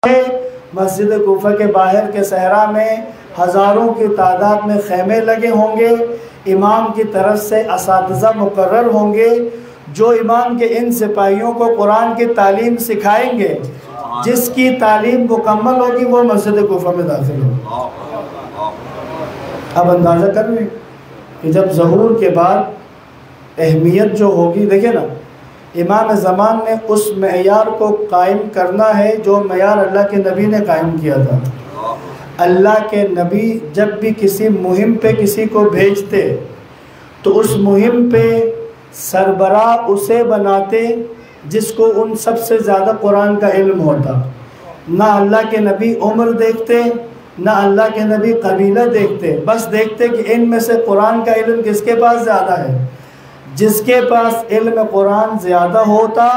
مسجد کوفہ کے باہر کے صحرا میں ہزاروں کی تعداد میں خیمے لگے ہوں گے، امام کی طرف سے اساتذہ مقرر ہوں گے جو امام کے ان سپاہیوں کو قرآن کی تعلیم سکھائیں گے۔ جس کی تعلیم مکمل ہوگی وہ مسجد کوفہ میں داخل ہوگا۔ اب اندازہ کر لیں کہ جب ظہور کے بعد اہمیت جو ہوگی، دیکھیں نا، امام زمان نے اس معیار کو قائم کرنا ہے جو معیار اللہ کے نبی نے قائم کیا تھا۔ اللہ کے نبی جب بھی کسی مہم پہ کسی کو بھیجتے تو اس مہم پہ سربراہ اسے بناتے جس کو ان سب سے زیادہ قرآن کا علم ہوتا۔ نہ اللہ کے نبی عمر دیکھتے، نہ اللہ کے نبی قبیلہ دیکھتے، بس دیکھتے کہ ان میں سے قرآن کا علم کس کے پاس زیادہ ہے۔ جس کے پاس علم قرآن زیادہ ہوتا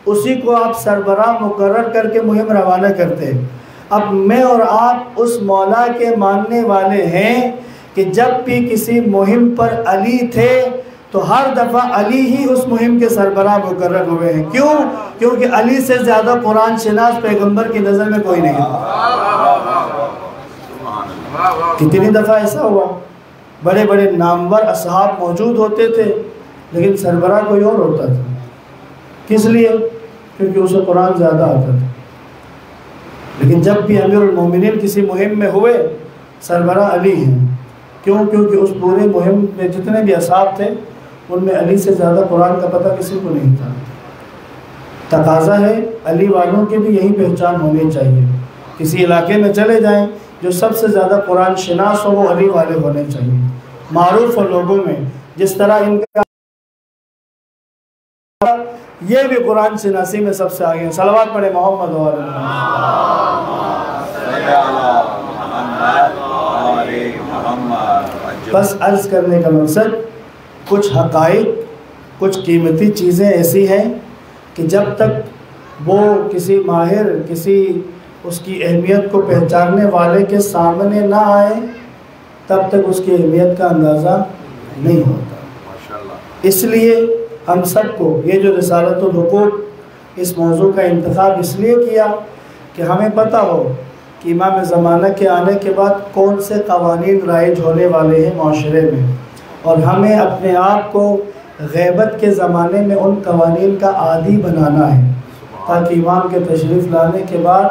اسی کو آپ سربراہ مقرر کر کے مہم روانہ کرتے۔ اب میں اور آپ اس مولا کے ماننے والے ہیں کہ جب بھی کسی مہم پر علی تھے تو ہر دفعہ علی ہی اس مہم کے سربراہ مقرر ہوئے ہیں۔ کیوں؟ کیونکہ علی سے زیادہ قرآن شناس پیغمبر کی نظر میں کوئی نہیں تھا۔ کتنی دفعہ ایسا ہوا، بڑے بڑے نامور اصحاب موجود ہوتے تھے لیکن سربراہ کوئی اور ہوتا تھا۔ کس لیے؟ کیونکہ اسے قرآن زیادہ آتا تھا۔ لیکن جب بھی امیر المومنین کسی مہم میں ہوئے سربراہ علی ہیں۔ کیوں؟ کیونکہ اس پورے مہم میں جتنے بھی اصحاب تھے ان میں علی سے زیادہ قرآن کا پتہ کسی کو نہیں تھا۔ تقاضا ہے علی والوں کی بھی یہی پہچان ہونی چاہیے۔ کسی علاقے میں چلے جائیں، جو سب سے زیادہ قرآن شناس ہو وہ علی والے ہونے چاہیے۔ معروف ہو لوگوں میں، جس طرح ان کا یہ بھی قرآن شناسی میں سب سے آگے ہیں۔ صلوات پڑھے محمد و علی محمد۔ بس عرض کرنے کا مقصد، کچھ حقائق، کچھ قیمتی چیزیں ایسی ہیں کہ جب تک وہ کسی ماہر، کسی اس کی اہمیت کو پہچاننے والے کے سامنے نہ آئے تب تک اس کی اہمیت کا اندازہ نہیں ہوتا۔ اس لیے ہم سب کو یہ جو رسالت الحقوق اس موضوع کا انتخاب اس لیے کیا کہ ہمیں پتہ ہو کہ امام زمانہ کے آنے کے بعد کون سے قوانین رائج ہونے والے ہیں معاشرے میں، اور ہمیں اپنے آپ کو غیبت کے زمانے میں ان قوانین کا عادی بنانا ہے تاکہ امام کے تشریف لانے کے بعد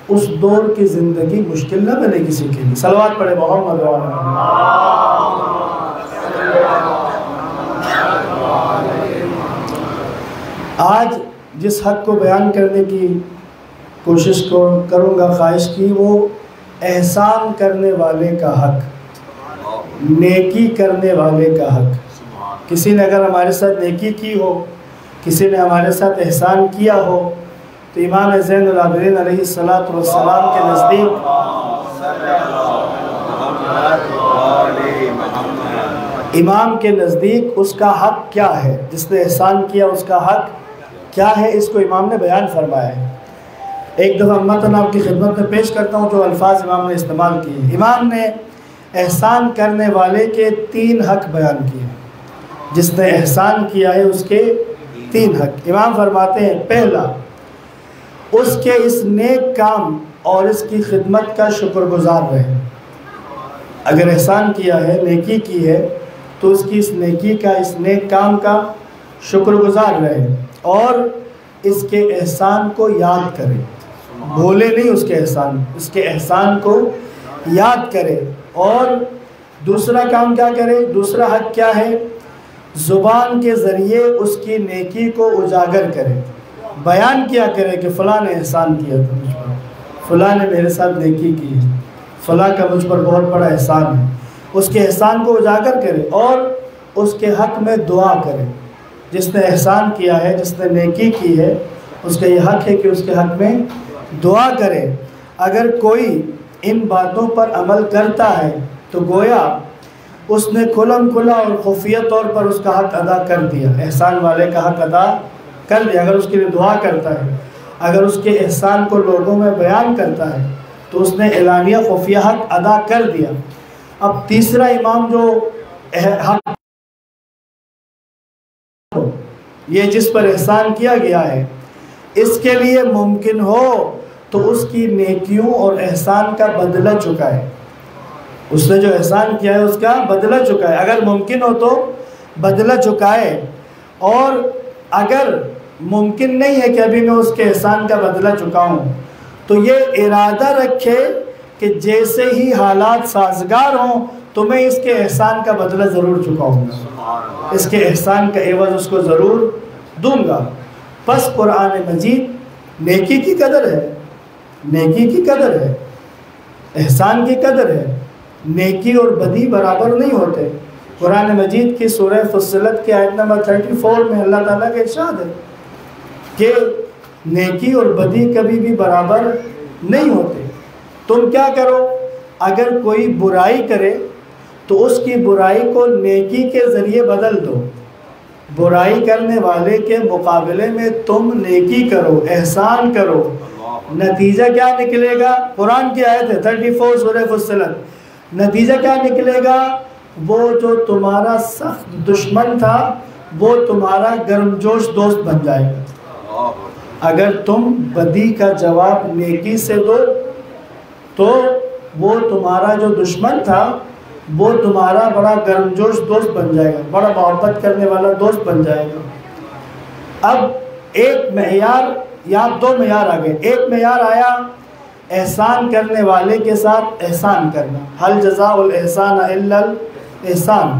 اس دور کی زندگی مشکل نہ بنے کسی کے لیے۔ صلوات پڑھے محمد و علی محمد۔ آج جس حق کو بیان کرنے کی کوشش کروں گا، خواہش کی، وہ احسان کرنے والے کا حق، نیکی کرنے والے کا حق۔ کسی نے اگر ہمارے ساتھ نیکی کی ہو، کسی نے ہمارے ساتھ احسان کیا ہو، تو امام زین العابدین علیہ السلام کے نزدیک امام کے نزدیک اس کا حق کیا ہے، جس نے احسان کیا اس کا حق کیا ہے، اس کو امام نے بیان فرمایا ہے۔ ایک دفعہ متن آپ کی خدمت میں پیش کرتا ہوں جو الفاظ امام نے استعمال کیے۔ امام نے احسان کرنے والے کے 3 حق بیان کیے، جس نے احسان کیا ہے اس کے 3 حق۔ امام فرماتے ہیں، پہلا، اس کے اس نیک کام اور اس کی خدمت کا شکر گزار رہے۔ اگر احسان کیا ہے، نیکی کی ہے، تو اس کی اس نیکی کا، اس نیک کام کا شکر گزار رہے اور اس کے احسان کو یاد کرے، بھولے نہیں اس کے احسان کو یاد کرے۔ اور دوسرا کام کیا کرے، دوسرا حق کیا ہے، زبان کے ذریعے اس کی نیکی کو اجاگر کرے، بیان کیا کرے کہ فلاں نے احسان کیا تھا مجھ پر، فلاں نے میرے ساتھ نیکی کی ہے، فلاں کا مجھ پر بہت بڑا احسان ہے۔ اس کے احسان کو اجاگر کرے اور اس کے حق میں دعا کرے۔ جس نے احسان کیا ہے، جس نے نیکی کی ہے، اس کا یہ حق ہے کہ اس کے حق میں دعا کرے۔ اگر کوئی ان باتوں پر عمل کرتا ہے تو گویا اس نے کھلم کھلا اور خفیہ طور پر اس کا حق ادا کر دیا، احسان والے کا حق ادا کر دیا۔ اگر اس کے لیے دعا کرتا ہے، اگر اس کے احسان کو لوگوں میں بیان کرتا ہے تو اس نے اعلانیہ خفیہ حق ادا کر دیا۔ اب تیسرا امام جو حق یہ جس پر احسان کیا گیا ہے، اس کے لیے ممکن ہو تو اس کی نیکیوں اور احسان کا بدلہ چکائے، اس نے جو احسان کیا ہے اس کا بدلہ چکائے، اگر ممکن ہو تو بدلہ چکائے، اور اگر ممکن نہیں ہے کہ ابھی میں اس کے احسان کا بدلہ چکاؤں تو یہ ارادہ رکھے کہ جیسے ہی حالات سازگار ہوں تو میں اس کے احسان کا بدلہ ضرور چکاؤں گا، اس کے احسان کا عوض اس کو ضرور دوں گا۔ پس قرآن مجید نیکی کی قدر ہے، نیکی کی قدر ہے، احسان کی قدر ہے۔ نیکی اور بدی برابر نہیں ہوتے۔ قرآن مجید کی سورہ فصلت کی آیت نمبر 34 میں اللہ تعالیٰ کا ارشاد ہے کہ نیکی اور بدی کبھی بھی برابر نہیں ہوتے۔ تم کیا کرو، اگر کوئی برائی کرے تو اس کی برائی کو نیکی کے ذریعے بدل دو، برائی کرنے والے کے مقابلے میں تم نیکی کرو، احسان کرو، نتیجہ کیا نکلے گا؟ قرآن کی آیت ہے 34 سورہ فصلت، نتیجہ کیا نکلے گا؟ وہ جو تمہارا سخت دشمن تھا وہ تمہارا گرمجوش دوست بن جائے گا۔ اگر تم بدی کا جواب نیکی سے دو تو وہ تمہارا جو دشمن تھا وہ تمہارا بڑا گرمجوش دوست بن جائے گا، بڑا محبت کرنے والا دوست بن جائے گا۔ اب ایک معیار یا دو معیار آ گئے، ایک معیار آیا احسان کرنے والے کے ساتھ احسان کرنا، حل جزاء الاحسان الا الاحسان،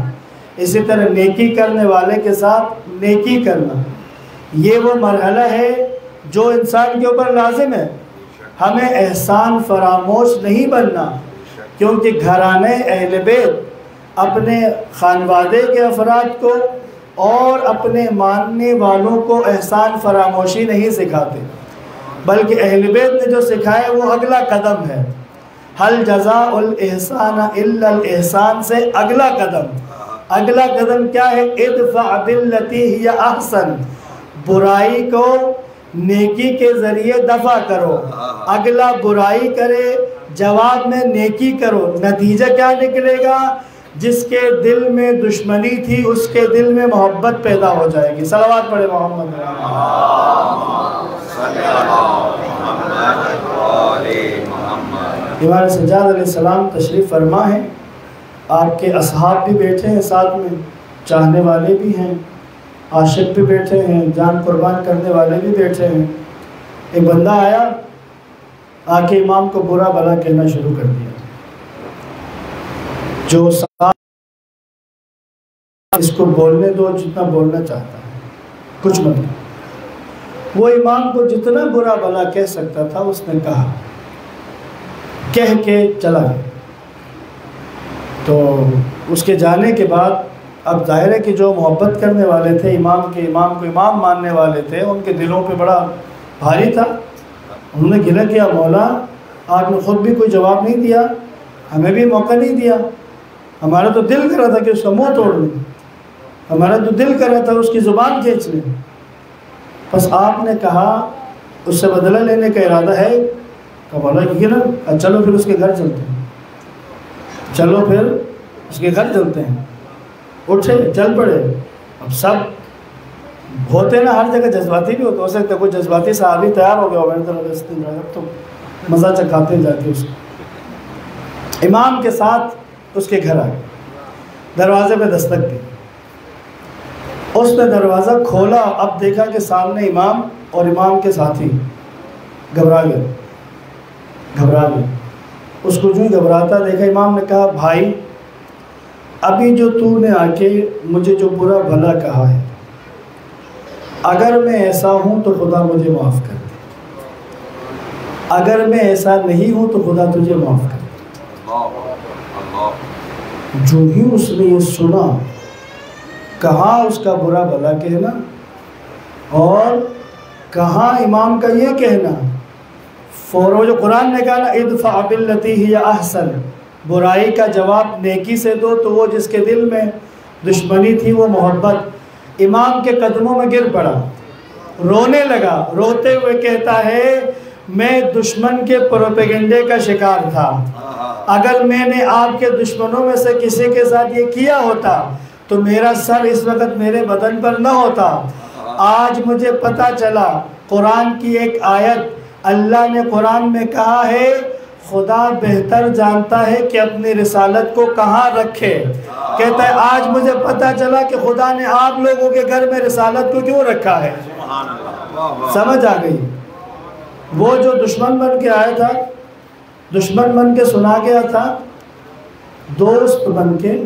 اسی طرح نیکی کرنے والے کے ساتھ نیکی کرنا۔ یہ وہ مرحلہ ہے جو انسان کے اوپر لازم ہے۔ ہمیں احسان فراموش نہیں بننا، کیونکہ گھرانے اہل بیت اپنے خانوادے کے افراد کو اور اپنے ماننے والوں کو احسان فراموشی نہیں سکھاتے، بلکہ اہل بیت نے جو سکھایا وہ اگلا قدم ہے۔ حل جزاء الاحسان الا الاحسان سے اگلا قدم کیا ہے؟ ادفع باللتی ہی احسن، برائی کو نیکی کے ذریعے دفع کرو۔ اگلا برائی کرے، جواب میں نیکی کرو، نتیجہ کیا نکلے گا؟ جس کے دل میں دشمنی تھی اس کے دل میں محبت پیدا ہو جائے گی۔ صلوات پڑھے محمد۔ امام سجاد علیہ السلام تشریف فرما ہے، آپ کے اصحاب بھی بیٹھے ہیں، ساتھ میں چاہنے والے بھی ہیں، عاشق بھی بیٹھے ہیں، جان قربان کرنے والے بھی بیٹھے ہیں۔ ایک بندہ آیا، آ کے امام کو برا بھلا کہنا شروع کر دیا، جو اس کو بولنے دو جتنا بولنا چاہتا ہے، کچھ مطلب۔ وہ امام کو جتنا برا بھلا کہہ سکتا تھا اس نے کہا، کہہ کے چلا گیا۔ تو اس کے جانے کے بعد اب ظاہر ہے کہ جو محبت کرنے والے تھے امام کو امام ماننے والے تھے، ان کے دلوں پہ بڑا بھاری تھا۔ انہوں نے گلہ کیا، مولا آپ نے خود بھی کوئی جواب نہیں دیا، ہمیں بھی موقع نہیں دیا، ہمارا تو دل کر رہا تھا کہ اس کا منہ توڑ لیں، ہمارا تو دل کر رہا تھا اس کی زبان کھینچ لیں۔ بس آپ نے کہا اس سے بدلہ لینے کا ارادہ ہے؟ کہ مولا یہ نا، چلو پھر اس کے گھر چلتے ہیں، چلو پھر اس کے گھر چلتے ہیں۔ اٹھے، چل پڑے۔ اب سب ہوتے نا ہر جگہ جذباتی بھی ہوتے، ہو سکتا ہے کوئی جذباتی صحابی تیار ہو گیا ہو، میرے طرف تو مزہ چکھاتے جاتے اس کو۔ امام کے ساتھ اس کے گھر آئے، دروازے پہ دستک دی، اس نے دروازہ کھولا، اب دیکھا کہ سامنے امام اور امام کے ساتھی، گھبرا گئے۔ اس کو جو گھبراتا دیکھا، امام نے کہا، بھائی ابھی جو تو نے آ کے مجھے جو برا بھلا کہا ہے، اگر میں ایسا ہوں تو خدا مجھے معاف کر دے، اگر میں ایسا نہیں ہوں تو خدا تجھے معاف کر دے۔ جو ہی اس نے یہ سنا، کہاں اس کا برا بھلا کہنا اور کہاں امام کا یہ کہنا، فوراً جو قرآن نے کہا نا، ادفع باللتی ہی احسن، برائی کا جواب نیکی سے دو، تو وہ جس کے دل میں دشمنی تھی وہ محبت امام کے قدموں میں گر پڑا، رونے لگا، روتے ہوئے کہتا ہے، میں دشمن کے پروپیگنڈے کا شکار تھا، اگر میں نے آپ کے دشمنوں میں سے کسی کے ساتھ یہ کیا ہوتا تو میرا سر اس وقت میرے بدن پر نہ ہوتا۔ آج مجھے پتہ چلا، قرآن کی ایک آیت اللہ نے قرآن میں کہا ہے خدا بہتر جانتا ہے کہ اپنی رسالت کو کہاں رکھے. کہتا ہے آج مجھے پتہ چلا کہ خدا نے آپ لوگوں کے گھر میں رسالت کو کیوں رکھا ہے. سمجھ آ گئی. وہ جو دشمن بن کے آیا تھا، دشمن بن کے سنا گیا تھا، دوست بن کے،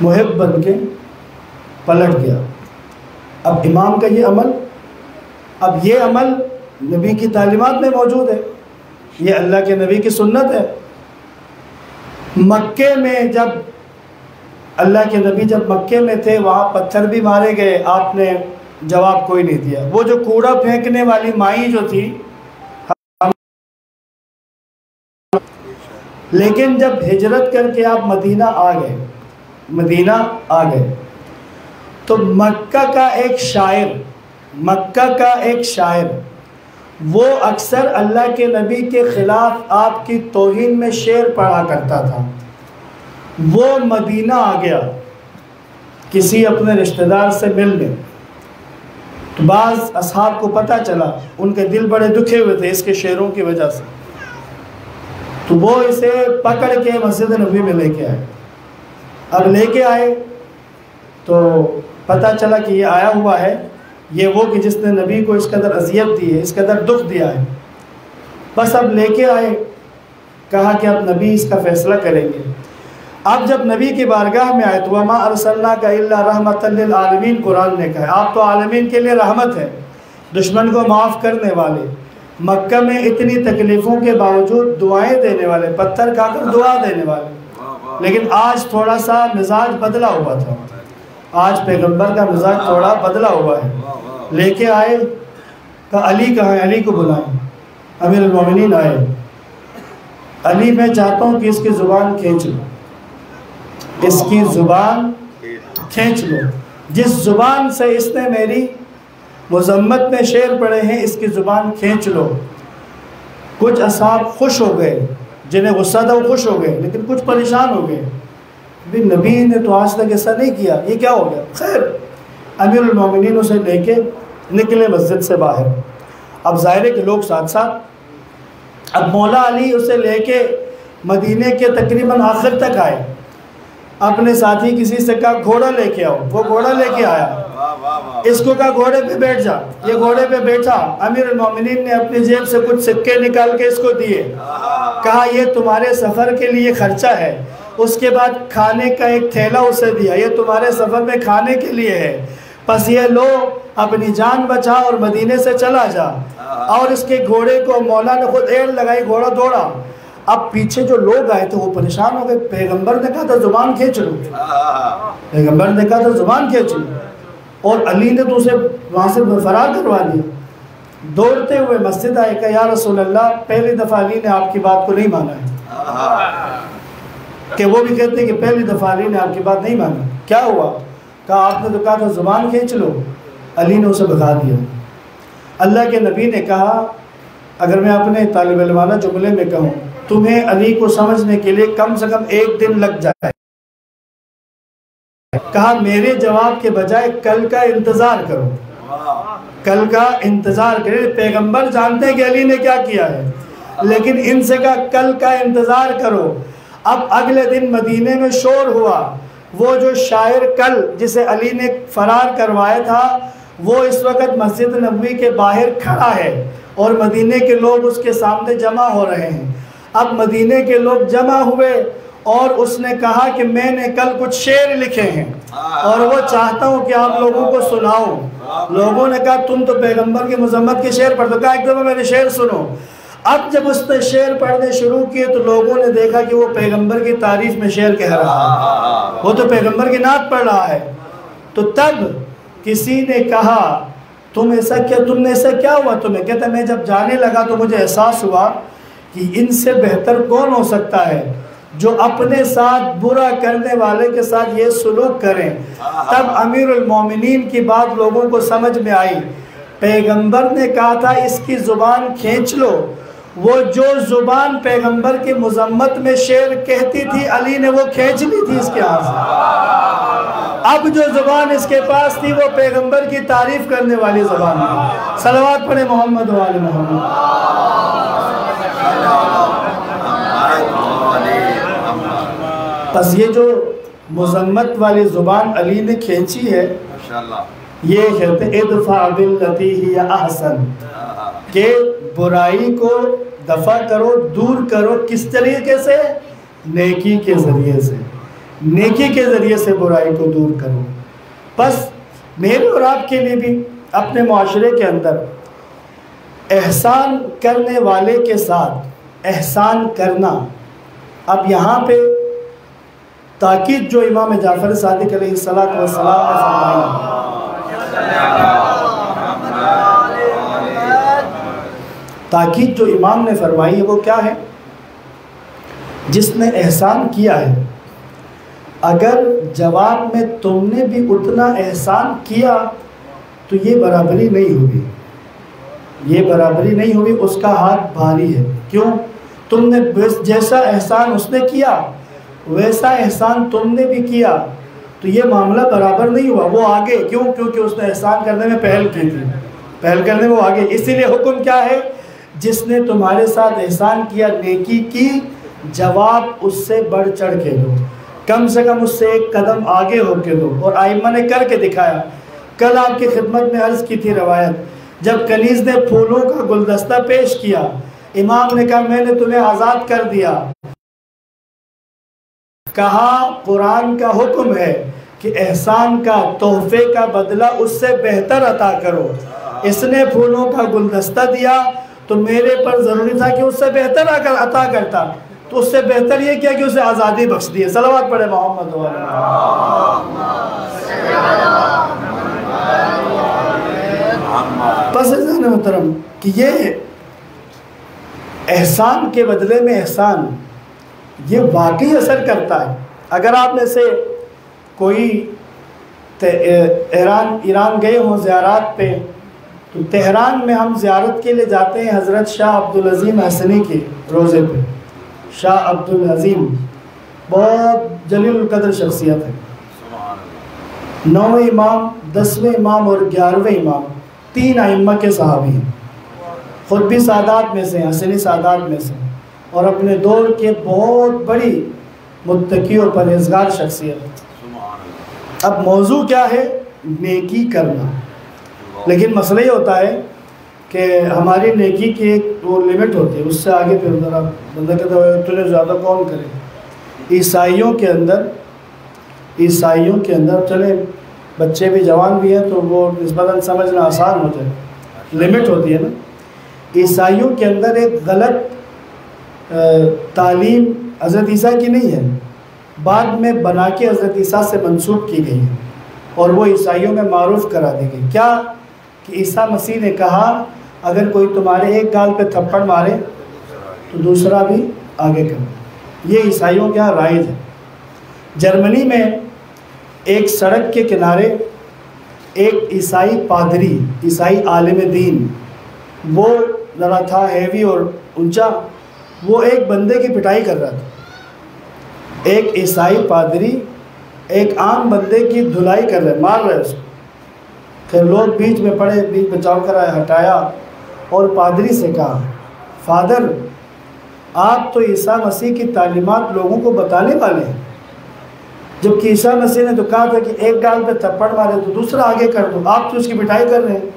محب بن کے پلٹ گیا. اب امام کا یہ عمل، اب یہ عمل نبی کی تعلیمات میں موجود ہے، یہ اللہ کے نبی کی سنت ہے. مکے میں جب اللہ کے نبی جب مکے میں تھے وہاں پتھر بھی مارے گئے، آپ نے جواب کوئی نہیں دیا. وہ جو کوڑا پھینکنے والی مائی جو تھی، لیکن جب ہجرت کر کے آپ مدینہ آ گئے تو مکہ کا ایک شاعر وہ اکثر اللہ کے نبی کے خلاف آپ کی توہین میں شعر پڑھا کرتا تھا. وہ مدینہ آ گیا کسی اپنے رشتہ دار سے ملنے. تو بعض اصحاب کو پتہ چلا، ان کے دل بڑے دکھے ہوئے تھے اس کے شعروں کی وجہ سے. تو وہ اسے پکڑ کے مسجد نبوی میں لے کے آئے. اب لے کے آئے تو پتہ چلا کہ یہ آیا ہوا ہے، یہ وہ کہ جس نے نبی کو اس قدر اذیت دی ہے، اس قدر دکھ دیا ہے. بس اب لے کے آئے، کہا کہ اب نبی اس کا فیصلہ کریں گے. اب جب نبی کی بارگاہ میں آئے تو وَمَا أَرْسَلْنَاكَ إِلَّا رَحْمَةً لِّلْعَالَمِينَ قرآن نے کہا آپ تو عالمین کے لیے رحمت ہے، دشمن کو معاف کرنے والے، مکہ میں اتنی تکلیفوں کے باوجود دعائیں دینے والے، پتھر کھا کر دعا دینے والے. لیکن آج تھوڑا سا مزاج بدلا ہوا تھا، آج پیغمبر کا مزاج تھوڑا بدلا ہوا ہے. لے کے آئے، کہا علی کہاں ہے، علی کو بلائیں. امیر المومنین آئے. علی میں چاہتا ہوں کہ اس کی زبان کھینچ لو، اس کی زبان کھینچ لو. جس زبان سے اس نے میری مذمت میں شعر پڑھے ہیں اس کی زبان کھینچ لو. کچھ اصحاب خوش ہو گئے، جنہیں غصہ تھا وہ خوش ہو گئے، لیکن کچھ پریشان ہو گئے. بھی نبی نے تو آج تک ایسا نہیں کیا، یہ کیا ہو گیا. خیر امیر المومنین اسے لے کے نکلے مسجد سے باہر. اب ظاہر ہے کہ لوگ ساتھ ساتھ. اب مولا علی اسے لے کے مدینے کے تقریباً آخر تک آئے. اپنے ساتھی کسی سے کہا گھوڑا لے کے آؤ، وہ گھوڑا لے کے آیا. اس کو کہا گھوڑے پہ بیٹھ جا، یہ گھوڑے پہ بیٹھا. امیر المومنین نے اپنی جیب سے کچھ سکے نکال کے اس کو دیے، کہا یہ تمہارے سفر کے لیے خرچہ ہے. اس کے بعد کھانے کا ایک تھیلا اسے دیا، یہ تمہارے سفر میں کھانے کے لیے ہے، پس یہ لو اپنی جان بچا اور مدینے سے چلا جا. اور اس کے گھوڑے کو مولا نے خود ایڑ لگائی، گھوڑا دوڑا. اب پیچھے جو لوگ آئے تھے وہ پریشان ہو گئے. پیغمبر نے کہا تھا زبان کھینچ لو، پیغمبر نے کہا تھا زبان کھینچ لو، اور علی نے تو اسے وہاں سے فرار کروا دیا. دوڑتے ہوئے مسجد آئے، کہا یا رسول اللہ پہلی دفعہ علی نے آپ کی بات کو نہیں مانا ہے. کہ وہ بھی کہتے ہیں کہ پہلی دفعہ علی نے آپ کی بات نہیں مانا. کیا ہوا؟ کہا آپ نے تو کہا تھا زبان کھینچ لو. علی نے اسے بتا دیا. اللہ کے نبی نے کہا اگر میں اپنے طالب علمانہ جملے میں کہوں تمہیں علی کو سمجھنے کے لیے کم سے کم 1 دن لگ جائے. کہا میرے جواب کے بجائے کل کا انتظار کرو، کل کا انتظار کرے. پیغمبر جانتے ہیں کہ علی نے کیا کیا ہے، لیکن ان سے کہا کل کا انتظار کرو. اب اگلے دن مدینے میں شور ہوا. وہ جو شاعر کل جسے علی نے فرار کروایا تھا وہ اس وقت مسجد نبوی کے باہر کھڑا ہے اور مدینے کے لوگ اس کے سامنے جمع ہو رہے ہیں. اب مدینے کے لوگ جمع ہوئے اور اس نے کہا کہ میں نے کل کچھ شعر لکھے ہیں اور وہ چاہتا ہوں کہ آپ لوگوں کو سناؤں. لوگوں نے کہا تم تو پیغمبر کی مذمت کے شعر پڑھتے ہو. کہا ایک دفعہ میرے شعر سنو. اب جب اس نے شعر پڑھنے شروع کیے تو لوگوں نے دیکھا کہ وہ پیغمبر کی تعریف میں شعر کہہ رہا ہے، وہ تو پیغمبر کی نعت پڑھ رہا ہے. تو تب کسی نے کہا تم نے ایسا کیا ہوا تمہیں؟ کہتا میں جب جانے لگا تو مجھے احساس ہوا کہ ان سے بہتر کون ہو سکتا ہے جو اپنے ساتھ برا کرنے والے کے ساتھ یہ سلوک کریں. تب امیر المومنین کی بات لوگوں کو سمجھ میں آئی. پیغمبر نے کہا تھا اس کی زبان کھینچ لو. وہ جو زبان پیغمبر کی مذمت میں شعر کہتی تھی علی نے وہ کھینچ لی تھی اس کے ہاتھ سے. اب جو زبان اس کے پاس تھی وہ پیغمبر کی تعریف کرنے والی زبان تھی۔ صلوات پڑھے محمد و آل محمد۔ پس یہ جو مذمت والی زبان علی نے کھینچی ہے، یہ کہتے ہیں ادفع باللتی ہی احسن، کہ برائی کو دفع کرو، دور کرو۔ کس طریقے سے؟ نیکی کے ذریعے سے، نیکی کے ذریعے سے برائی کو دور کرو۔ بس میرے اور آپ کے لیے بھی اپنے معاشرے کے اندر احسان کرنے والے کے ساتھ احسان کرنا۔ اب یہاں پہ تاکید جو امام جعفر صادق علیہ السلام نے فرمائی، تاکید جو امام نے فرمائی ہے وہ کیا ہے؟ جس نے احسان کیا ہے، اگر جواب میں تم نے بھی اتنا احسان کیا تو یہ برابری نہیں ہوگی، یہ برابری نہیں ہوگی، اس کا ہاتھ بھاری ہے۔ کیوں؟ تم نے جیسا احسان اس نے کیا ویسا احسان تم نے بھی کیا، تو یہ معاملہ برابر نہیں ہوا، وہ آگے۔ کیوں؟ کیونکہ اس نے احسان کرنے میں پہل کی تھی، پہل کرنے میں وہ آگے۔ اسی لیے حکم کیا ہے؟ جس نے تمہارے ساتھ احسان کیا، نیکی کی، جواب اس سے بڑھ چڑھ کے دو، کم سے کم اس سے ایک قدم آگے ہو کے دو۔ اور ائمہ نے کر کے دکھایا۔ کل آپ کی خدمت میں عرض کی تھی روایت، جب کنیز نے پھولوں کا گلدستہ پیش کیا، امام نے کہا میں نے تمہیں آزاد کر دیا۔ کہا قرآن کا حکم ہے کہ احسان کا، تحفے کا بدلہ اس سے بہتر عطا کرو۔ اس نے پھولوں کا گلدستہ دیا تو میرے پر ضروری تھا کہ اس سے بہتر عطا کرتا، تو اس سے بہتر یہ کیا کہ اسے آزادی بخش دی۔ صلوات پڑھے محمد و آل محمد۔ پس عزیزان محترم کہ یہ احسان کے بدلے میں احسان یہ واقعی اثر کرتا ہے۔ اگر آپ میں سے کوئی ایران گئے ہوں زیارات پہ، تو تہران میں ہم زیارت کے لیے جاتے ہیں حضرت شاہ عبدالعظیم حسنی کے روزے پہ۔ شاہ عبدالعظیم بہت جلیل القدر شخصیت ہے، 9ویں امام، 10ویں امام اور 11ویں امام، 3 ائمہ کے صحابی ہیں، خود بھی سادات میں سے ہیں، حسنی سادات میں سے، اور اپنے دور کے بہت بڑی متقی اور پرہیزگار شخصیت۔ اب موضوع کیا ہے؟ نیکی کرنا۔ لیکن مسئلہ یہ ہوتا ہے کہ ہماری نیکی کی ایک وہ لمٹ ہوتی ہے، اس سے آگے پھر ذرا بندہ کہتا ہے تجھے زیادہ کون کرے۔ عیسائیوں کے اندر چلے بچے بھی جوان بھی ہیں تو وہ نسبتاً سمجھنا آسان ہو جائے، لمٹ ہوتی ہے نا۔ عیسائیوں کے اندر ایک غلط تعلیم حضرت عیسیٰ کی نہیں ہے، بعد میں بنا کے حضرت عیسیٰ سے منسوب کی گئی ہے، اور وہ عیسائیوں میں معروف کرا دی گئی۔ کیا کہ عیسیٰ مسیح نے کہا اگر کوئی تمہارے ایک گال پہ تھپڑ مارے تو دوسرا بھی آگے کرو۔ یہ عیسائیوں کے یہاں رائج ہے۔ جرمنی میں ایک سڑک کے کنارے ایک عیسائی پادری، عیسائی عالم دین، وہ ذرا تھا ہیوی اور اونچا، وہ ایک بندے کی پٹائی کر رہا تھا۔ ایک عیسائی پادری ایک عام بندے کی دھلائی کر رہے، مار رہے اس کو۔ پھر لوگ بیچ میں پڑے، بیچ بچاؤ کرایا، ہٹایا، اور پادری سے کہا فادر آپ تو عیسیٰ مسیح کی تعلیمات لوگوں کو بتانے والے ہیں، جبکہ عیسیٰ مسیح نے تو کہا تھا کہ ایک گال پہ تھپڑ مارے تو دوسرا آگے کر دو، آپ تو اس کی پٹائی کر رہے ہیں۔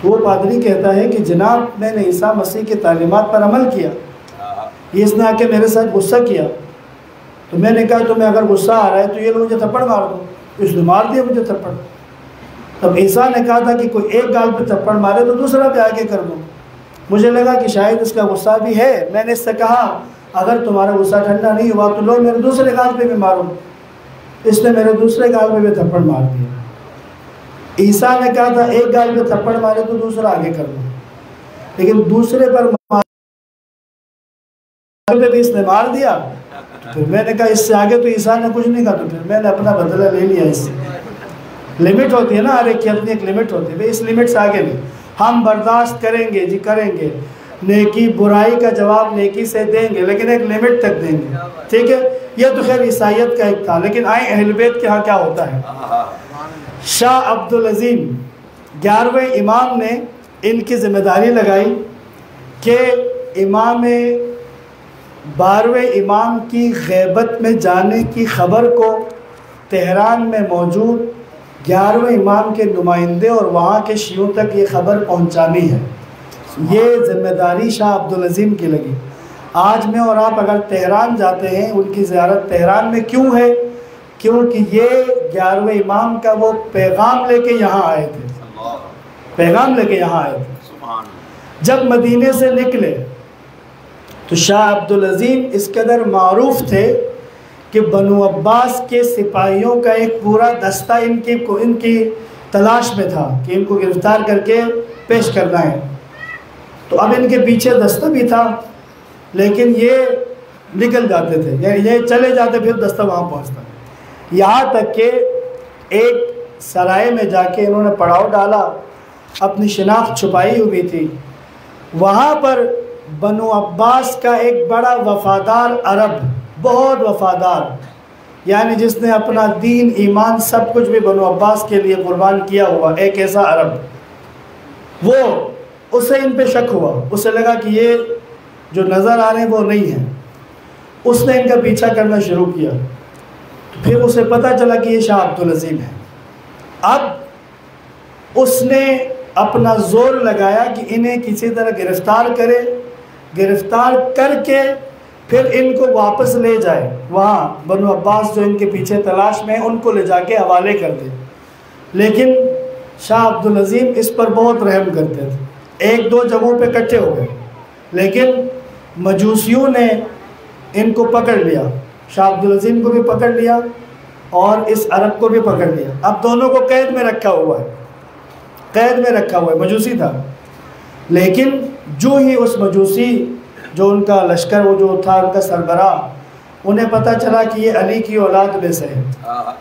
وہ پادری کہتا ہے کہ جناب میں نے عیسیٰ مسیح کی تعلیمات پر عمل کیا، یہ اس نے آ کے میرے ساتھ غصہ کیا تو میں نے کہا تمہیں اگر غصہ آ رہا ہے تو یہ لوگ مجھے تھپڑ مار دو، اس نے مار دیا مجھے تھپڑ۔ تب عیسیٰ نے کہا تھا کہ کوئی ایک گال پہ تھپڑ مارے تو دوسرا بھی آگے کر دو۔ مجھے لگا کہ شاید اس کا غصہ بھی ہے، میں نے اس سے کہا اگر تمہارا غصہ ٹھنڈا نہیں ہوا تو لو میرے دوسرے گال پہ بھی مارو۔ اس نے میرے دوسرے گال پہ بھی تھپڑ مار دیا۔ عیسیٰ نے کہا تھا ایک گال پہ تھپڑ مارے تو دوسرا آگے کر دو، لیکن دوسرے پر بھی اس نے مار دیا۔ پھر میں نے کہا اس سے آگے تو عیسیٰ نے کچھ نہیں کہا، تو پھر میں نے اپنا بدلہ لے لیا۔ اس سے لمٹ ہوتی ہے نا، ہر ایک کی اپنی ایک لمٹ ہوتی ہے، اس لمٹ سے آگے نہیں۔ ہم برداشت کریں گے جی، کریں گے، نیکی برائی کا جواب نیکی سے دیں گے، لیکن ایک لمٹ تک دیں گے، ٹھیک ہے؟ یہ تو خیر عیسائیت کا ایک تھا، لیکن آئیں اہل بیت کے ہاں کیا ہوتا ہے۔ شاہ عبدالعظیم 11ویں امام نے ان کی ذمہ داری لگائی کہ امام 12ویں امام کی غیبت میں جانے کی خبر کو تہران میں موجود 11ویں امام کے نمائندے اور وہاں کے شیعوں تک یہ خبر پہنچانی ہے۔ یہ ذمہ داری شاہ عبدالعظیم کی لگی۔ آج میں اور آپ اگر تہران جاتے ہیں، ان کی زیارت تہران میں کیوں ہے؟ کیونکہ یہ 11ویں امام کا وہ پیغام لے کے یہاں آئے تھے، پیغام لے کے یہاں آئے تھے۔ جب مدینے سے نکلے تو شاہ عبدالعظیم اس قدر معروف تھے کہ بنو عباس کے سپاہیوں کا ایک پورا دستہ ان کی تلاش میں تھا کہ ان کو گرفتار کر کے پیش کرنا ہے۔ تو اب ان کے پیچھے دستہ بھی تھا، لیکن یہ نکل جاتے تھے، یعنی یہ چلے جاتے پھر دستہ وہاں پہنچتا، یہاں تک کہ ایک سرائے میں جا کے انہوں نے پڑاؤ ڈالا، اپنی شناخت چھپائی ہوئی تھی۔ وہاں پر بنو عباس کا ایک بڑا وفادار عرب، بہت وفادار، یعنی جس نے اپنا دین ایمان سب کچھ بھی بنو عباس کے لیے قربان کیا ہوا، ایک ایسا عرب، وہ اسے ان پہ شک ہوا، اسے لگا کہ یہ جو نظر آ رہے ہیں وہ نہیں ہیں۔ اس نے ان کا پیچھا کرنا شروع کیا، پھر اسے پتہ چلا کہ یہ شاہ عبدالعظیم ہے۔ اب اس نے اپنا زور لگایا کہ انہیں کسی طرح گرفتار کرے، گرفتار کر کے پھر ان کو واپس لے جائے، وہاں بنو عباس جو ان کے پیچھے تلاش میں ہیں ان کو لے جا کے حوالے کر دے۔ لیکن شاہ عبدالعظیم اس پر بہت رحم کرتے تھے، ایک دو جگہوں پہ کٹھے ہو گئے، لیکن مجوسیوں نے ان کو پکڑ لیا، شاہ عبدالعظیم کو بھی پکڑ لیا اور اس عرب کو بھی پکڑ لیا۔ اب دونوں کو قید میں رکھا ہوا ہے، قید میں رکھا ہوا ہے، مجوسی تھا۔ لیکن جو ہی اس مجوسی جو ان کا لشکر وہ جو تھا ان کا سربراہ، انہیں پتہ چلا کہ یہ علی کی اولاد میں سے ہے،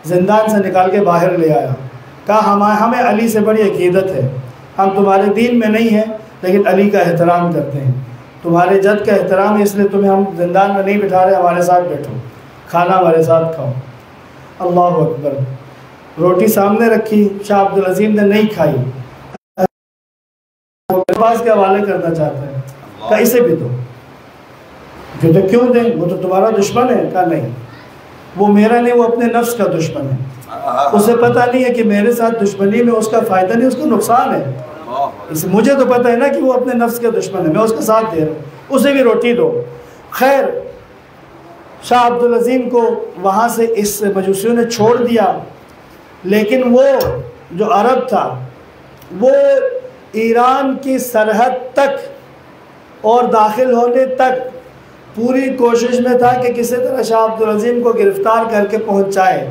زندان سے نکال کے باہر لے آیا، کہا ہمیں علی سے بڑی عقیدت ہے، ہم تمہارے دین میں نہیں ہیں لیکن علی کا احترام کرتے ہیں، تمہارے جد کا احترام ہے، اس لیے تمہیں ہم زندان میں نہیں بٹھا رہے، ہمارے ساتھ بیٹھو، کھانا ہمارے ساتھ کھاؤ۔ اللہ اکبر۔ روٹی سامنے رکھی، شاہ عبدالعظیم نے نہیں کھائی، عباس کے حوالے کرنا چاہتا ہے، کہا اسے بھی دو۔ کہتے کیوں دیں، وہ تو تمہارا دشمن ہے؟ کہا نہیں، وہ میرا نہیں، وہ اپنے نفس کا دشمن ہے، اسے پتہ نہیں ہے کہ میرے ساتھ دشمنی میں اس کا فائدہ نہیں، اس کو نقصان ہے، مجھے تو پتہ ہے نا کہ وہ اپنے نفس کا دشمن ہے، میں اس کا ساتھ دے رہا ہوں، اسے بھی روٹی دو۔ خیر شاہ عبدالعظیم کو وہاں سے اس مجوسیوں نے چھوڑ دیا، لیکن وہ جو عرب تھا وہ ایران کی سرحد تک اور داخل ہونے تک پوری کوشش میں تھا کہ کسی طرح شاہ عبدالعظیم کو گرفتار کر کے پہنچائے،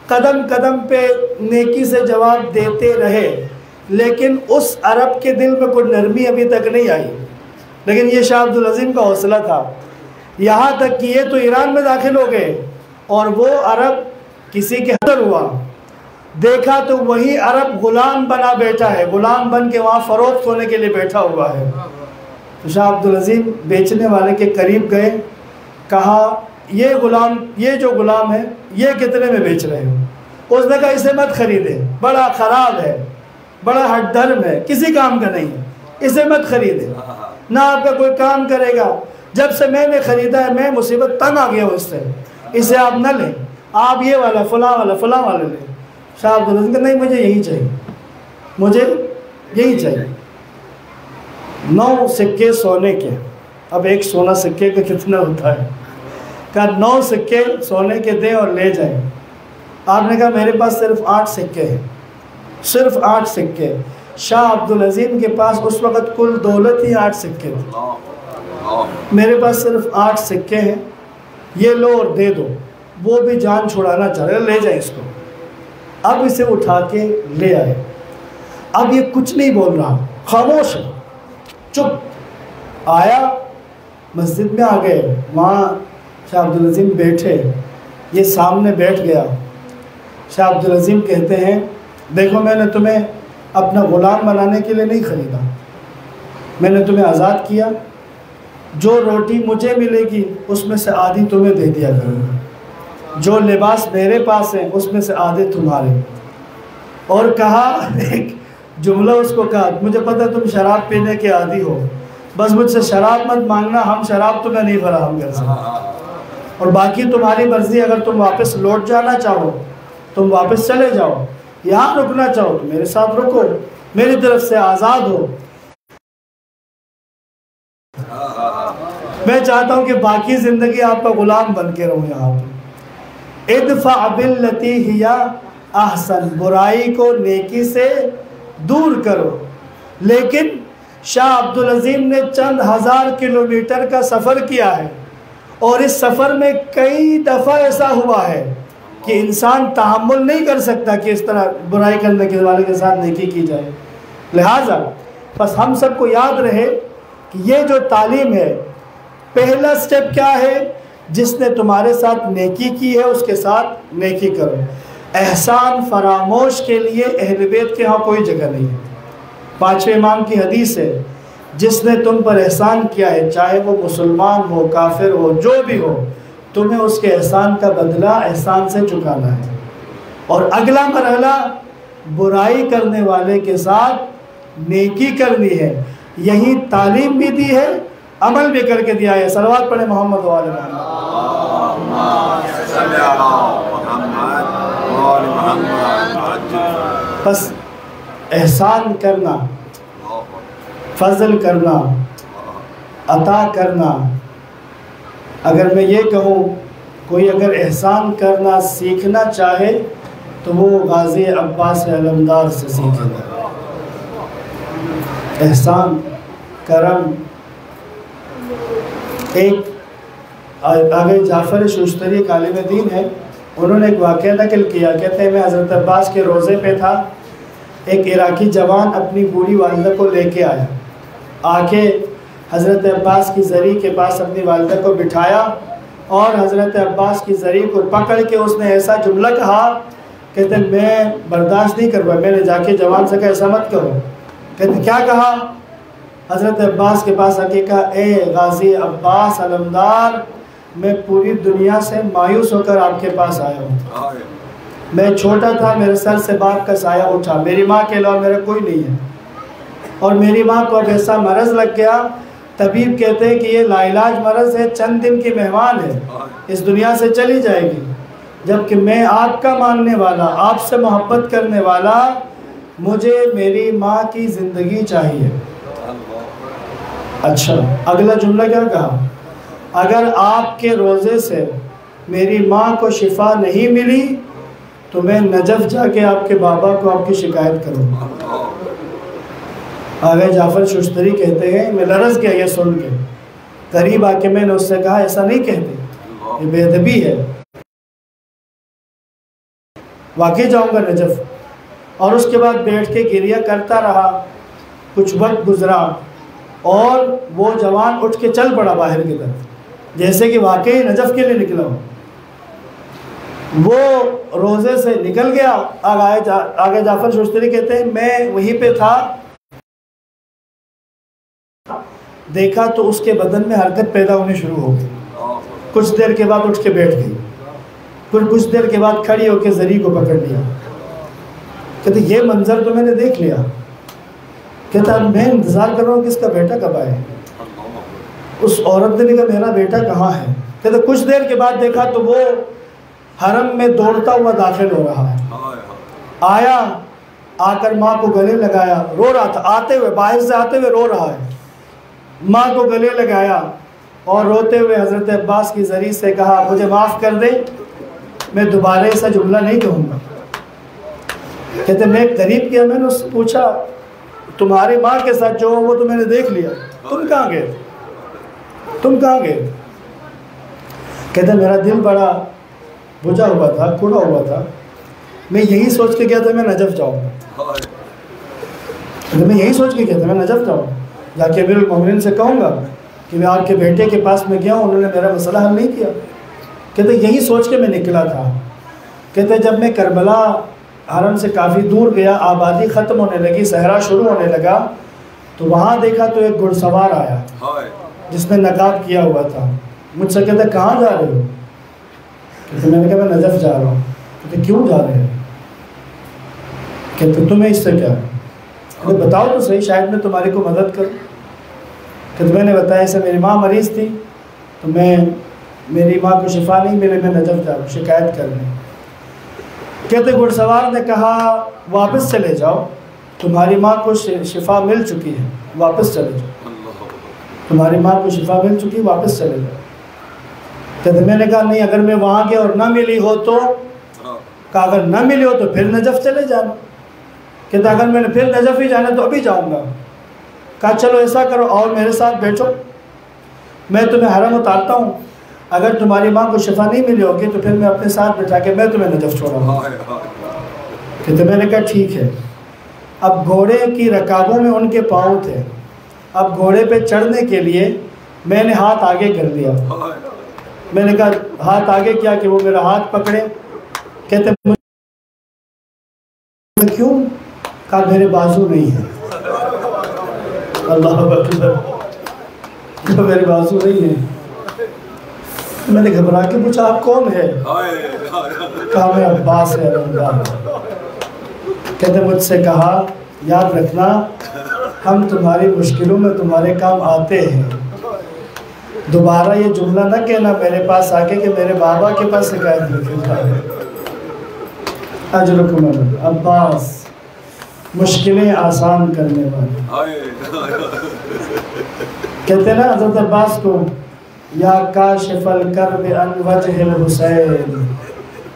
قدم قدم پہ نیکی سے جواب دیتے رہے، لیکن اس عرب کے دل میں کوئی نرمی ابھی تک نہیں آئی۔ لیکن یہ شاہ عبدالعظیم کا حوصلہ تھا، یہاں تک کہ یہ تو ایران میں داخل ہو گئے اور وہ عرب کسی کے حضر ہوا، دیکھا تو وہی عرب غلام بنا بیٹھا ہے، غلام بن کے وہاں فروخت ہونے کے لیے بیٹھا ہوا ہے۔ تو شاہ عبدالعظیم بیچنے والے کے قریب گئے، کہا یہ جو غلام ہے یہ کتنے میں بیچ رہے ہو؟ اس نے کہا اسے مت خریدے، بڑا خراب ہے، بڑا ہٹ دھرم ہے، کسی کام کا نہیں ہے، اسے مت خریدے، نہ آپ کا کوئی کام کرے گا، جب سے میں نے خریدا ہے میں مصیبت تنگ آ گیا ہوں اس سے، اسے آپ نہ لیں، آپ یہ والا فلاں والا لیں۔ شاہ عبدالعظیم کہا نہیں، مجھے یہی چاہیے، مجھے یہی چاہیے۔ 9 سکے سونے کے، اب ایک سونا سکے کا کتنا ہوتا ہے؟ کہا 9 سکے سونے کے دیں اور لے جائیں۔ آپ نے کہا میرے پاس صرف 8 سکے ہیں، صرف 8 سکے۔ شاہ عبدالعظیم کے پاس اس وقت کل دولت ہی 8 سکے تھے، میرے پاس صرف 8 سکے ہیں، یہ لو اور دے دو۔ وہ بھی جان چھڑانا چاہ رہے، لے جائیں اس کو۔ اب اسے اٹھا کے لے آئے، اب یہ کچھ نہیں بول رہا، خاموش ہے، چپ۔ آیا مسجد میں آ گئے، وہاں شاہ عبدالعظیم بیٹھے، یہ سامنے بیٹھ گیا۔ شاہ عبدالعظیم کہتے ہیں دیکھو میں نے تمہیں اپنا غلام بنانے کے لیے نہیں خریدا، میں نے تمہیں آزاد کیا، جو روٹی مجھے ملے گی اس میں سے آدھی تمہیں دے دیا کروں گا، جو لباس میرے پاس ہے اس میں سے آدھے تمہارے۔ اور کہا، ایک جملہ اس کو کہا، مجھے پتہ تم شراب پینے کے عادی ہو، بس مجھ سے شراب مت مانگنا، ہم شراب تمہیں نہیں فراہم کر سکتے، اور باقی تمہاری مرضی، اگر تم واپس لوٹ جانا چاہو تم واپس چلے جاؤ، یہاں رکنا چاہو تو میرے ساتھ رکو، میری طرف سے آزاد ہو۔ میں چاہتا ہوں کہ باقی زندگی آپ کا غلام بن کے رہوں یہاں پہ۔ ادفع باللتی ہی احسن، برائی کو نیکی سے دور کرو۔ لیکن شاہ عبدالعظیم نے چند ہزار کلومیٹر کا سفر کیا ہے، اور اس سفر میں کئی دفعہ ایسا ہوا ہے کہ انسان تحمل نہیں کر سکتا کہ اس طرح برائی کرنے کے والے کے ساتھ نیکی کی جائے۔ لہٰذا بس ہم سب کو یاد رہے کہ یہ جو تعلیم ہے، پہلا سٹیپ کیا ہے؟ جس نے تمہارے ساتھ نیکی کی ہے اس کے ساتھ نیکی کرو۔ احسان فراموش کے لیے اہل بیت کے ہاں کوئی جگہ نہیں ہے۔ پانچویں امام کی حدیث ہے، جس نے تم پر احسان کیا ہے، چاہے وہ مسلمان ہو، کافر ہو، جو بھی ہو، تمہیں اس کے احسان کا بدلہ احسان سے چکانا ہے۔ اور اگلا مرحلہ برائی کرنے والے کے ساتھ نیکی کرنی ہے۔ یہی تعلیم بھی دی ہے، عمل بھی کر کے دیا ہے۔ صلوات پڑھیں محمد و آل محمد۔ بس احسان کرنا، فضل کرنا، عطا کرنا۔ اگر میں یہ کہوں کوئی اگر احسان کرنا سیکھنا چاہے تو وہ غازی عباس علمدار سے سیکھے گا۔ احسان، کرم۔ ایک آگے جعفر شوشتری ایک عالم دین ہے، انہوں نے ایک واقعہ نقل کیا، کہتے ہیں میں حضرت عباس کے روزے پہ تھا، ایک عراقی جوان اپنی بوڑھی والدہ کو لے کے آیا، آ کے حضرت عباس کی زری کے پاس اپنی والدہ کو بٹھایا، اور حضرت عباس کی زری کو پکڑ کے اس نے ایسا جملہ کہا، کہتے ہیں میں برداشت نہیں کر پایا، میں نے جا کے جوان سے کہا ایسا مت کرو۔ کہتے ہیں کیا کہا؟ حضرت عباس کے پاس آ کے کہا، اے غازی عباس علمدار، میں پوری دنیا سے مایوس ہو کر آپ کے پاس آیا ہوں۔ میں چھوٹا تھا، میرے سر سے باپ کا سایہ اٹھا، میری ماں کے علاوہ میرا کوئی نہیں ہے، اور میری ماں کو اب ایسا مرض لگ گیا، طبیب کہتے ہیں کہ یہ لا علاج مرض ہے، چند دن کی مہمان ہے، اس دنیا سے چلی جائے گی، جبکہ میں آپ کا ماننے والا، آپ سے محبت کرنے والا، مجھے میری ماں کی زندگی چاہیے۔ اچھا، اگلا جملہ کیا کہا؟ اگر آپ کے روزے سے میری ماں کو شفا نہیں ملی تو میں نجف جا کے آپ کے بابا کو آپ کی شکایت کروں گا۔ آگے جعفر شوشتری کہتے ہیں میں لرز گیا یہ سن کے، قریب آ کے میں نے اس سے کہا ایسا نہیں کہتے، یہ بے ادبی ہے، واقعی جاؤں گا نجف۔ اور اس کے بعد بیٹھ کے گریہ کرتا رہا، کچھ وقت گزرا اور وہ جوان اٹھ کے چل پڑا باہر کی طرف، جیسے کہ واقعی نجف کے لیے نکلا ہوں۔ وہ روزے سے نکل گیا، آگے جعفر شوشتری کہتے ہیں میں وہیں پہ تھا، دیکھا تو اس کے بدن میں حرکت پیدا ہونی شروع ہو گئی، کچھ دیر کے بعد اٹھ کے بیٹھ گئی، پھر کچھ دیر کے بعد کھڑی ہو کے زری کو پکڑ لیا۔ کہتے یہ منظر تو میں نے دیکھ لیا، کہتا میں انتظار کر رہا ہوں کہ اس کا بیٹا کب آئے۔ اس عورت نے بھی کہا میرا بیٹا کہاں ہے؟ کہتے کچھ دیر کے بعد دیکھا تو وہ حرم میں دوڑتا ہوا داخل ہو رہا ہے، آیا، آ کر ماں کو گلے لگایا، رو رہا تھا، آتے ہوئے باہر سے آتے ہوئے رو رہا ہے، ماں کو گلے لگایا اور روتے ہوئے حضرت عباس کی زری سے کہا مجھے معاف کر دے، میں دوبارہ ایسا جملہ نہیں کہوں گا۔ کہتے میں قریب کیا، میں نے اس سے پوچھا تمہاری ماں کے ساتھ جو وہ تو میں نے دیکھ لیا، تم کہاں گئے؟ تم کہاں گئے؟ کہتے میرا دل بڑا بجھا ہوا تھا، کھڑا ہوا تھا، میں یہی سوچ کے گیا تھا میں نجف جاؤں گا، میں یہی سوچ کے گیا تھا میں نجف جاؤں، جا کے امیر المومنین سے کہوں گا کہ میں آپ کے بیٹے کے پاس میں گیا ہوں، انہوں نے میرا مسئلہ حل نہیں کیا۔ کہتے یہی سوچ کے میں نکلا تھا۔ کہتے جب میں کربلا حرم سے کافی دور گیا، آبادی ختم ہونے لگی، صحرا شروع ہونے لگا، تو وہاں دیکھا تو ایک گھڑ سوار آیا جس نے نقاب کیا ہوا تھا. مجھ سے کہتا کہاں جا رہے ہو؟ کہتے میں نے کہا میں نجف جا رہا ہوں. کہتے کیوں جا رہے ہیں؟ کہتے تمہیں اس سے کیا؟ کہتے بتاؤ تو صحیح، شاید میں تمہاری کو مدد کروں. کہتے میں نے بتایا ایسے میری ماں مریض تھی تو میری ماں کو شفا نہیں ملے، میں نجف جا رہا ہوں شکایت کرنے. کہتے گھڑ سوار نے کہا واپس چلے جاؤ، تمہاری ماں کو شفا مل چکی ہے، واپس چلے جاؤ. تمہاری ماں کو شفا مل چکی ہے، واپس چلے جاؤ. کہتے میں نے کہا نہیں، اگر میں وہاں گیا اور نہ ملی ہو تو؟ کہا اگر نہ ملی ہو تو پھر نجف چلے جانا. کہتا اگر میں نے پھر نجف ہی جانا تو ابھی جاؤں گا. کہا چلو ایسا کرو اور میرے ساتھ بیٹھو، میں تمہیں حرم اتارتا ہوں، اگر تمہاری ماں کو شفا نہیں ملی ہوگی تو پھر میں اپنے ساتھ بٹھا کے میں تمہیں نجف چھوڑاؤں گا. کہتے میں نے کہا ٹھیک ہے. اب گھوڑے کی رکابوں میں ان کے پاؤں تھے. اب گھوڑے پہ چڑھنے کے لیے میں نے ہاتھ آگے کر دیا. میں نے کہا ہاتھ آگے کیا کہ وہ میرا ہاتھ پکڑے. کہتے کیوں؟ کہا میرے بازو نہیں ہے. اللہ اکبر، میرے بازو نہیں ہے. میں نے گھبرا کے پوچھا آپ کون ہے؟ کہا میں عباس ہے علمدار. کہتے مجھ سے کہا یاد رکھنا ہم تمہاری مشکلوں میں تمہارے کام آتے ہیں، دوبارہ یہ جملہ نہ کہنا میرے پاس آ کے کہ میرے بابا کے پاس شکایت لکھتا ہے. اجرکم اللہ. عباس مشکلیں آسان کرنے والے. کہتے نا حضرت عباس کو یا کاشف الکرب عن وجہ الحسین،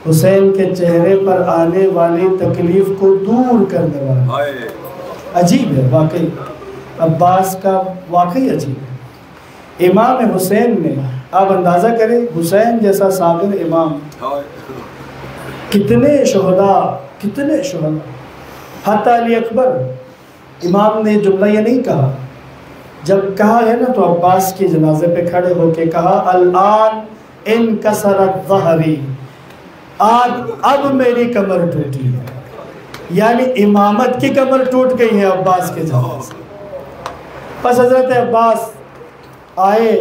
حسین کے چہرے پر آنے والی تکلیف کو دور کرنے والا. عجیب ہے واقعی، عباس کا واقعی عجیب ہے. امام حسین نے، آپ اندازہ کریں حسین جیسا صابر امام، کتنے شہداء، حتی علی اکبر. امام نے جملہ یہ نہیں کہا، جب کہا ہے نا تو عباس کی جنازے پہ کھڑے ہو کے کہا الان انکسرت ظہری، اب میری کمر ٹوٹی ہے. یعنی امامت کی کمر ٹوٹ گئی ہے عباس کے جنازے سے. پس حضرت عباس آئے،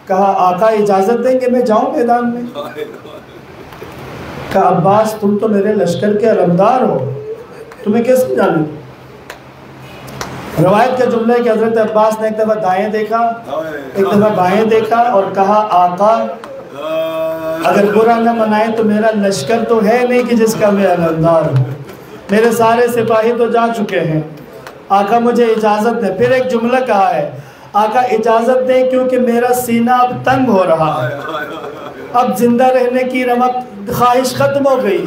کہا آقا اجازت دیں کہ میں جاؤں میدان میں؟ کہا عباس تم تو میرے لشکر کے علمدار ہو، تمہیں کیسے جانے دوں؟ روایت کا جملہ ہے کہ حضرت عباس نے ایک دفعہ دائیں دیکھا، ایک دفعہ بائیں دیکھا اور کہا آقا اگر برا نہ منائے تو میرا لشکر تو ہے نہیں کہ جس کا میں علمدار ہوں، میرے سارے سپاہی تو جا چکے ہیں، آقا مجھے اجازت دیں. پھر ایک جملہ کہا ہے آقا اجازت دیں کیونکہ میرا سینہ اب تنگ ہو رہا ہے، اب زندہ رہنے کی رمق خواہش ختم ہو گئی،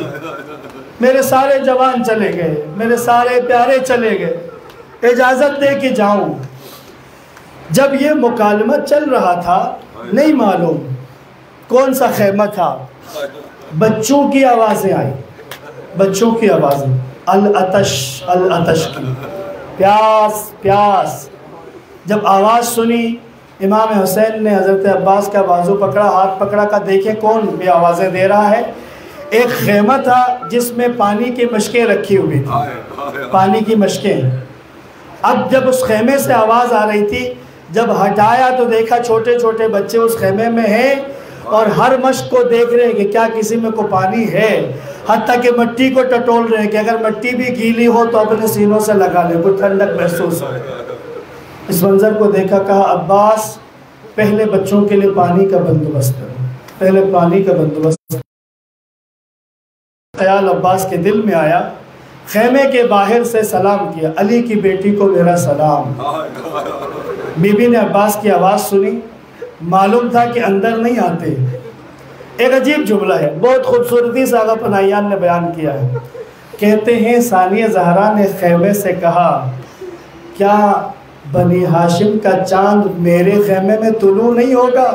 میرے سارے جوان چلے گئے، میرے سارے پیارے چلے گئے، اجازت دے کہ جاؤں. جب یہ مکالمہ چل رہا تھا نہیں معلوم کون سا خیمہ تھا، بچوں کی آوازیں آئی، بچوں کی آوازیں، العطش کی، پیاس پیاس. جب آواز سنی امام حسین نے حضرت عباس کا بازو پکڑا، ہاتھ پکڑا، کا دیکھیں کون بھی آوازیں دے رہا ہے. ایک خیمہ تھا جس میں پانی کی مشکیں رکھی ہوئی تھی، پانی کی مشکیں. اب جب اس خیمے سے آواز آ رہی تھی، جب ہٹایا تو دیکھا چھوٹے چھوٹے بچے اس خیمے میں ہیں اور ہر مشق کو دیکھ رہے ہیں کہ کیا کسی میں کو پانی ہے، حتیٰ کہ مٹی کو ٹٹول رہے ہیں کہ اگر مٹی بھی گیلی ہو تو اپنے سینوں سے لگا لیں، کوئی ٹھنڈک محسوس ہو. اس منظر کو دیکھا، کہا عباس پہلے بچوں کے لیے پانی کا بندوبست کرو، پہلے پانی کا بندوبست. خیال عباس کے دل میں آیا، خیمے کے باہر سے سلام کیا، علی کی بیٹی کو میرا سلام. بی بی نے عباس کی آواز سنی، معلوم تھا کہ اندر نہیں آتے. ایک عجیب جملہ ہے، بہت خوبصورتی سے آغا پناہیان نے بیان کیا ہے. کہتے ہیں ثانیہ زہرا نے خیمے سے کہا کیا بنی ہاشم کا چاند میرے خیمے میں طلوع نہیں ہوگا؟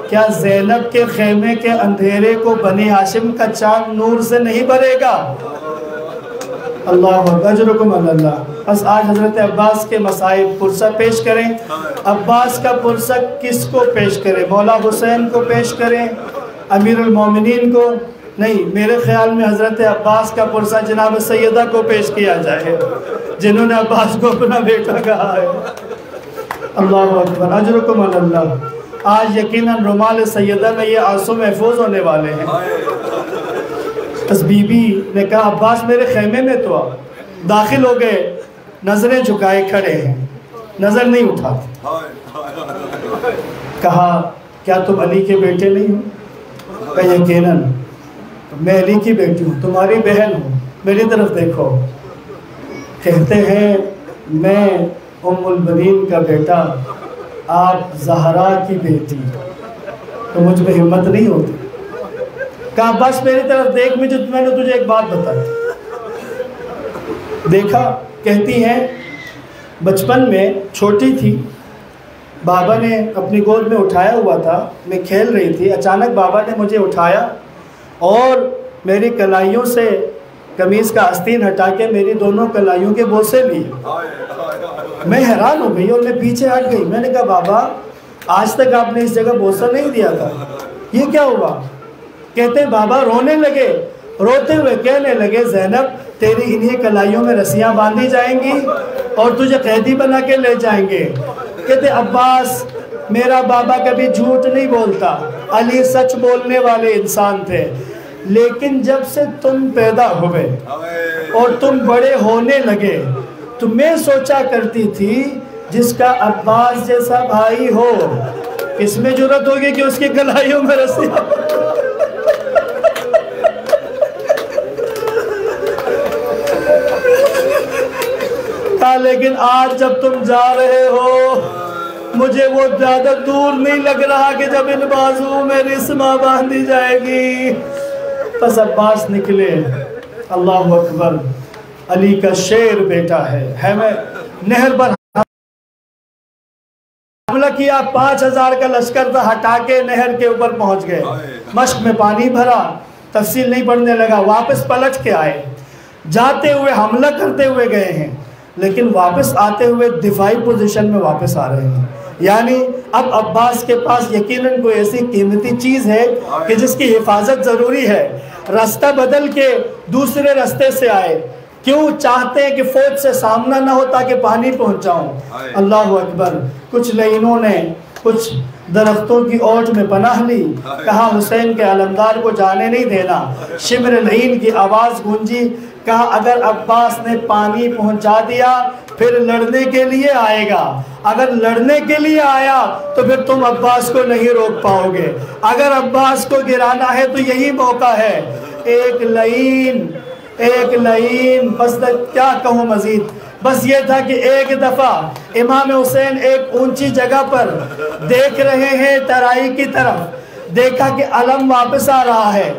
کیا زینب کے خیمے کے اندھیرے کو بنی ہاشم کا چاند نور سے نہیں بھرے گا؟ اللہ اجرکم اللہ. بس آج حضرت عباس کے مصائب پرسہ پیش کریں. عباس کا پرسہ کس کو پیش کریں؟ مولا حسین کو پیش کریں، امیر المومنین کو، نہیں، میرے خیال میں حضرت عباس کا پرسہ جناب سیدہ کو پیش کیا جائے جنہوں نے عباس کو اپنا بیٹا کہا ہے۔ اللہ اکبر، اجرکم علی اللہ۔ آج یقیناً رومال سیدہ میں یہ آنسو محفوظ ہونے والے ہیں۔ اس بی بی نے کہا عباس میرے خیمے میں تو آ۔ داخل ہو گئے، نظریں جھکائے کھڑے ہیں، نظر نہیں اٹھاتے۔ کہا کیا تم علی کے بیٹے نہیں ہو؟ کہا یقیناً میں علی کی بیٹی ہوں، تمہاری بہن ہوں، میری طرف دیکھو۔ کہتے ہیں میں ام البنین کا بیٹا، آپ زہرا کی بیٹی، تو مجھ میں ہمت نہیں ہوتی۔ کہا بس میری طرف دیکھ، میں نے تجھے ایک بات بتائی۔ دیکھا، کہتی ہیں بچپن میں چھوٹی تھی، بابا نے اپنی گود میں اٹھایا ہوا تھا، میں کھیل رہی تھی، اچانک بابا نے مجھے اٹھایا اور میری کلائیوں سے قمیض کا آستین ہٹا کے میری دونوں کلائیوں کے بوسے لیے۔ میں حیران ہو گئی اور میں پیچھے ہٹ گئی۔ میں نے کہا بابا آج تک آپ نے اس جگہ بوسہ نہیں دیا تھا، یہ کیا ہوا؟ کہتے ہیں بابا رونے لگے، روتے ہوئے کہنے لگے زینب تیری انہی کلائیوں میں رسیاں باندھی جائیں گی اور تجھے قیدی بنا کے لے جائیں گے۔ کہتے عباس میرا بابا کبھی جھوٹ نہیں بولتا، علی سچ بولنے والے انسان تھے، لیکن جب سے تم پیدا ہوئے اور تم بڑے ہونے لگے تو میں سوچا کرتی تھی جس کا عباس جیسا بھائی ہو اس میں جرأت ہوگی کہ اس کی کلائیوں میں رسیاں۔ لیکن آج جب تم جا رہے ہو مجھے وہ زیادہ دور نہیں لگ رہا کہ جب ان بازو میں رسما باندھی جائے گی۔ پس عباس نکلے، اللہ اکبر، علی کا شیر بیٹا ہے میں نہر پر حملہ کیا، 5000 کا لشکر تھا، ہٹا کے نہر کے اوپر پہنچ گئے، مشق میں پانی بھرا، تفصیل نہیں پڑھنے لگا، واپس پلٹ کے آئے، جاتے ہوئے حملہ کرتے ہوئے گئے ہیں لیکن واپس آتے ہوئے دفاعی پوزیشن میں واپس آ رہے ہیں۔ یعنی اب عباس کے پاس یقیناً کوئی ایسی قیمتی چیز ہے کہ جس کی حفاظت ضروری ہے، راستہ بدل کے دوسرے راستے سے آئے، کیوں چاہتے ہیں کہ فوج سے سامنا نہ ہو تاکہ پانی پہنچاؤں۔ اللہ اکبر، کچھ لعینوں نے کچھ درختوں کی اوٹ میں پناہ لی، کہا حسین کے علمدار کو جانے نہیں دینا، شمر لعین کی آواز گونجی، کہا اگر عباس نے پانی پہنچا دیا پھر لڑنے کے لیے آئے گا، اگر لڑنے کے لیے آیا تو پھر تم عباس کو نہیں روک پاؤ گے، اگر عباس کو گرانا ہے تو یہی موقع ہے۔ ایک لعین، بس کیا کہوں مزید، بس یہ تھا کہ ایک دفعہ امام حسین ایک اونچی جگہ پر دیکھ رہے ہیں ترائی کی طرف، دیکھا کہ علم واپس آ رہا ہے۔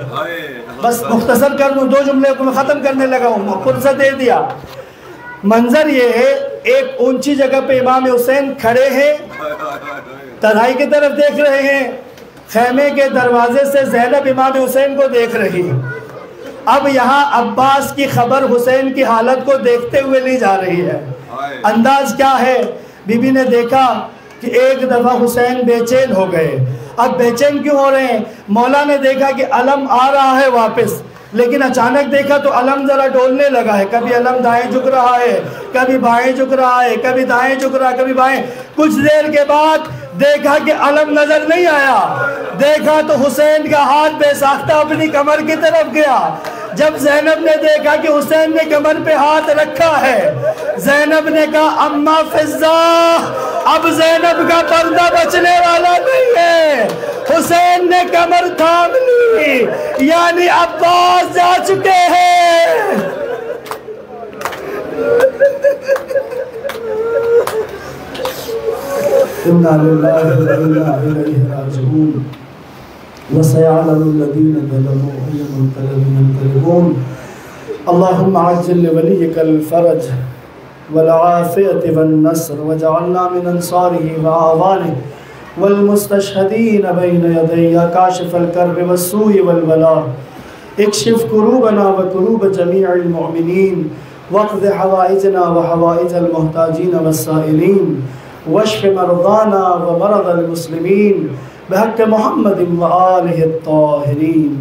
بس مختصر کر دوں، 2 جملے کو میں ختم کرنے لگا ہوں، فرصت دے دیا۔ منظر یہ ہے، ایک اونچی جگہ پہ امام حسین کھڑے ہیں، ترائی کی طرف دیکھ رہے ہیں، خیمے کے دروازے سے زینب امام حسین کو دیکھ رہی ہے۔ اب یہاں عباس کی خبر حسین کی حالت کو دیکھتے ہوئے لی جا رہی ہے۔ انداز کیا ہے؟ بی بی نے دیکھا کہ ایک دفعہ حسین بے چین ہو گئے۔ اب بے چین کیوں ہو رہے ہیں؟ مولا نے دیکھا کہ علم آ رہا ہے واپس، لیکن اچانک دیکھا تو علم ذرا ڈولنے لگا ہے، کبھی علم دائیں جھک رہا ہے، کبھی بائیں جھک رہا ہے، کبھی دائیں جھک رہا ہے، کبھی بائیں۔ کچھ دیر کے بعد دیکھا کہ علم نظر نہیں آیا، دیکھا تو حسین کا ہاتھ بے ساختہ اپنی کمر کی طرف گیا۔ جب زینب نے دیکھا کہ حسین نے کمر پہ ہاتھ رکھا ہے، زینب نے کہا اما فضا، اب زینب کا پردہ بچنے والا نہیں ہے، حسین نے کمر تھام لی، یعنی عباس جا چکے ہیں۔ اِنَّا لِلَّهِ وَإِنَّا إِلَيْهِ رَاجِعُونَ وَسَيَعْلَمُ الَّذِينَ ظَلَمُوا أَيَّ مُنقَلَبٍ يَنقَلِبُونَ اللهم عجل لوليك الفرج والعافية والنصر واجعلنا من أنصاره وأعوانه والمستشهدين بين يدي يا كاشف الكرب والسوء والبلاء اكشف كروبنا وكروب جميع المؤمنين واقض حوائجنا وحوائج المحتاجين والسائلين واشف مرضانا ومرضى المسلمين بحق محمد وآله الطاهرين.